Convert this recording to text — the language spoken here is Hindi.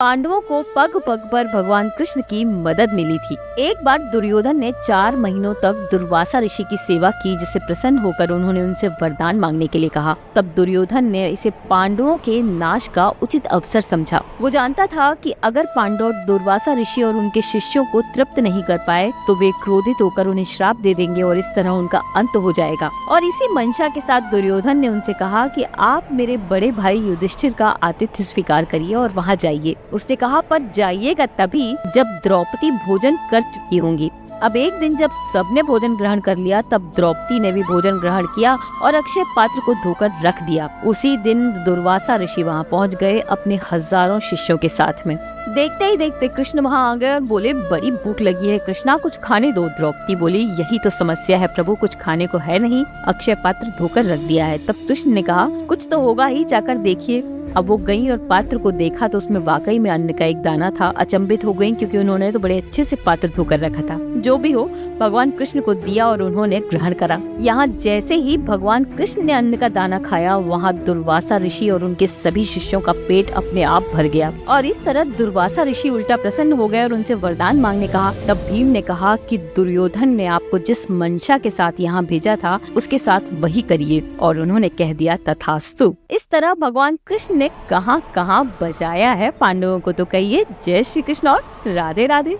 पांडवों को पग पग पर भगवान कृष्ण की मदद मिली थी। एक बार दुर्योधन ने 4 महीनों तक दुर्वासा ऋषि की सेवा की, जिससे प्रसन्न होकर उन्होंने उनसे वरदान मांगने के लिए कहा। तब दुर्योधन ने इसे पांडवों के नाश का उचित अवसर समझा। वो जानता था कि अगर पांडव दुर्वासा ऋषि और उनके शिष्यों को तृप्त नहीं कर पाए तो वे क्रोधित होकर उन्हें श्राप दे देंगे और इस तरह उनका अंत हो जाएगा। और इसी मंशा के साथ दुर्योधन ने उनसे कहा कि आप मेरे बड़े भाई युधिष्ठिर का आतिथ्य स्वीकार करिए और वहाँ जाइए। उसने कहा, पर जाइएगा तभी जब द्रौपदी भोजन कर चुकी होंगी। अब एक दिन जब सबने भोजन ग्रहण कर लिया तब द्रौपदी ने भी भोजन ग्रहण किया और अक्षय पात्र को धोकर रख दिया। उसी दिन दुर्वासा ऋषि वहाँ पहुँच गए अपने हजारों शिष्यों के साथ में। देखते ही देखते कृष्ण वहाँ आ गए और बोले, बड़ी भूख लगी है कृष्णा, कुछ खाने दो। द्रौपदी बोली, यही तो समस्या है प्रभु, कुछ खाने को है नहीं, अक्षय पात्र धोकर रख दिया है। तब कृष्ण ने कहा, कुछ तो होगा ही, जाकर देखिए। अब वो गई और पात्र को देखा तो उसमें वाकई में अन्न का एक दाना था। अचंभित हो गई क्योंकि उन्होंने तो बड़े अच्छे से पात्र धोकर रखा था। जो भी हो, भगवान कृष्ण को दिया और उन्होंने ग्रहण करा। यहाँ जैसे ही भगवान कृष्ण ने अन्न का दाना खाया, वहाँ दुर्वासा ऋषि और उनके सभी शिष्यों का पेट अपने आप भर गया। और इस तरह दुर्वासा ऋषि उल्टा प्रसन्न हो गए और उनसे वरदान मांगने कहा। तब भीम ने कहा कि दुर्योधन ने आपको जिस मंशा के साथ यहाँ भेजा था उसके साथ वही करिए, और उन्होंने कह दिया तथास्तु। इस तरह भगवान कृष्ण ने कहाँ कहाँ बचाया है पांडवों को। तो कहिए जय श्री कृष्ण और राधे राधे।